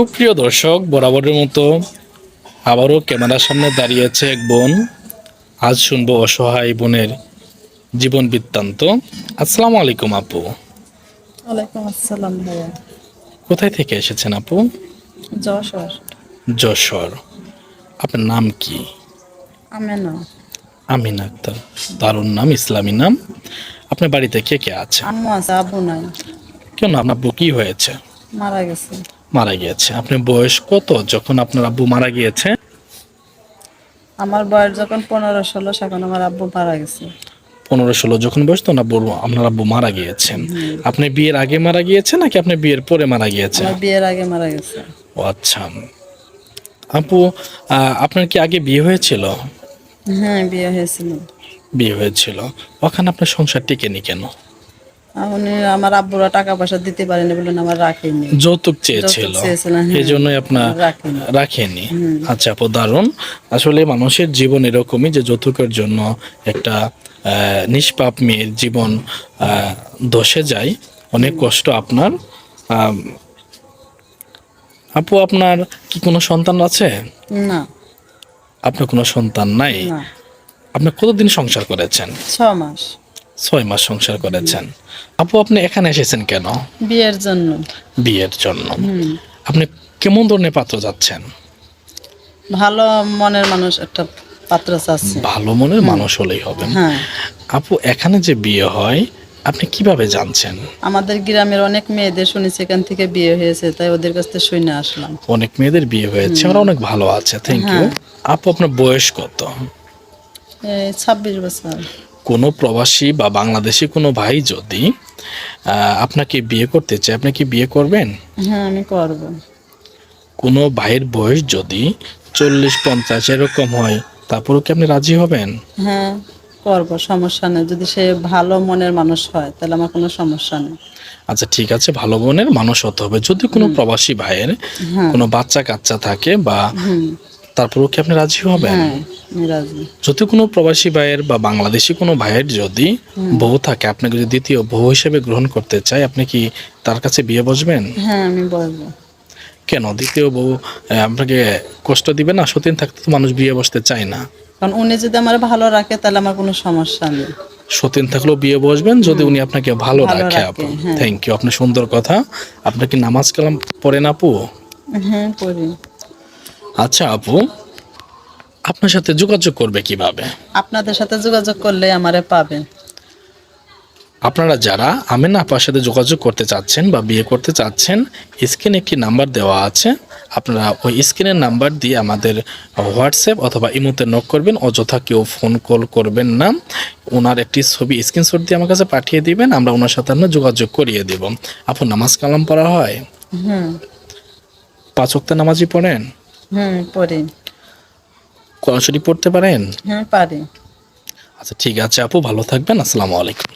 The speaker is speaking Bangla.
সুপ্রিয় দর্শক, বরাবরের মতো আবারও ক্যামেরার সামনে দাঁড়িয়েছে এক বোন। আজ শুনবো অসহায় বোনের জীবন বৃত্তান্ত। আসসালামু আলাইকুম আপু। ওয়ালাইকুম আসসালাম ভাইয়া। কোথায় থেকে এসেছেন আপু? যশোর। যশোর। আপনার নাম কি? আমেনা। আমিনা আক্তার। দারুণ নাম, ইসলামী নাম। আপনার বাড়িতে কে কে আছে? আম্মু আছে, আব্বু নাই, কেন, আপনার আব্বু কি হয়েছে? মারা গেছে। মারা গিয়েছে। আপনার বয়স কত যখন আপনার আব্বু মারা গিয়েছে? আমার বয়স যখন 15-16, এখন আমার আব্বু মারা গেছে। 15-16 যখন বয়স তখন আপনার আব্বু মারা গিয়েছেন। আপনি বিয়ের আগে মারা গিয়েছে নাকি আপনি বিয়ের পরে মারা গিয়েছে? আমার বিয়ের আগে মারা গেছে। ও আচ্ছা। আপু, আপনার কি আগে বিয়ে হয়েছিল? হ্যাঁ, বিয়ে হয়েছিল। বিয়ে হয়েছিল। ওখানে আপনার সংসার টিকেনি কেন? উনি আমার আব্বুরা টাকা পয়সা দিতে পারেনি বলে আমার রাখেনি। যৌতুক চেয়েছিল, এই জন্যই আপনার রাখেনি। রাখেনি। আচ্ছা আপু, দারুণ। আসলে মানুষের জীবন এরকমই যে যৌতুকের জন্য একটা নিষ্পাপ মেয়ের জীবন ধসে যায়। অনেক কষ্ট আপনার। আপু, আপনার কি কোনো সন্তান আছে? না। আপনার কোনো সন্তান নাই? না। আপনি কতদিন সংসার করেছেন? 6 মাস। 6 মাস সংসার করেছেন। আপু, আপনি এখানে এসেছেন কেন? বিয়ের জন্য। বিয়ের জন্য। আপনি কেমন ধরনের পাত্র যাচ্ছেন? ভালো মনের মানুষ একটা পাত্র চাচ্ছে। ভালো মনের মানুষ হলেই হবে। হ্যাঁ। আপু, এখানে যে বিয়ে হয় আপনি কিভাবে জানছেন? আমাদের গ্রামের অনেক মেয়েদের শুনেছি এখান থেকে বিয়ে হয়েছে, তাই ওদের কাছ থেকে শুনে আসলাম। অনেক মেয়েদের বিয়ে হয়েছে, ওরা অনেক ভালো আছে। Thank you. আপু, আপনার বয়স কত? 26 বছর। কোনো প্রবাসী বা বাংলাদেশি কোনো ভাই যদি আপনাকে বিয়ে করতে চায়, আপনি কি বিয়ে করবেন? হ্যাঁ, আমি করব। কোনো ভাইয়ের বয়স যদি 40-50 এরকম হয়, তারপরেও কি আপনি রাজি হবেন? হ্যাঁ, করব, সমস্যা নেই। যদি সে ভালো মনের মানুষ হয় তাহলে আমার কোনো সমস্যা নেই। আচ্ছা ঠিক আছে, ভালো বোনের মানুষ হতে হবে। যদি কোনো প্রবাসী ভাইয়ের কোনো বাচ্চা কাচ্চা থাকে বা তারপরেও কি আপনি রাজি হবেন? হ্যাঁ, আমি রাজি। যদি কোনো প্রবাসী ভাইয়ের বা বাংলাদেশি কোনো ভাইয়ের যদি বউ থাকে, আপনাকে যদি দ্বিতীয় বউ হিসেবে গ্রহণ করতে চায়, আপনি কি তার কাছে বিয়ে বসবেন? হ্যাঁ, আমি বলবো। কেন, দ্বিতীয় বউ আপনাকে কষ্ট দিবে না? সতীন থাকতে তো মানুষ বিয়ে বসতে চায় না। কারণ উনি যদি আমার ভালো রাখে তাহলে আমার কোনো সমস্যা নেই। সতীন থাকলেও বিয়ে বসবেন যদি উনি আপনাকে ভালো রাখে। আপু, হ্যাঁ। থ্যাংক ইউ, আপনি সুন্দর কথা। আপনি কি নামাজ কালাম পড়েন আপু? হ্যাঁ, পড়ি। আচ্ছা আপু, আপনার সাথে যোগাযোগ করবে কিভাবে? আপনাদের সাথে যোগাযোগ করলে আমারে পাবেন। আপনারা যারা আমেনা আপার সাথে যোগাযোগ করতে চাচ্ছেন বা বিয়ে করতে চাচ্ছেন, স্ক্রিনে একটি নাম্বার দেওয়া আছে। আপনারা ওই স্ক্রিনের নাম্বার দিয়ে আমাদের হোয়াটসঅ্যাপ অথবা ইমোতে নক করবেন। অযথা কেউ ফোন কল করবেন না। ওনার একটি ছবি স্ক্রিনশট দিয়ে আমার কাছে পাঠিয়ে দিবেন, আমরা ওনার সাথে আমরা যোগাযোগ করিয়ে দেব। আপু, নামাজ কালাম পড়া হয়? হুম। 5 ওয়াক্ত নামাজই পড়েন? পড়ি। কোরআন শরীফ পড়তে পারেন? হ্যাঁ, পারি। আচ্ছা ঠিক আছে আপু, ভালো থাকবেন। আসসালামু আলাইকুম।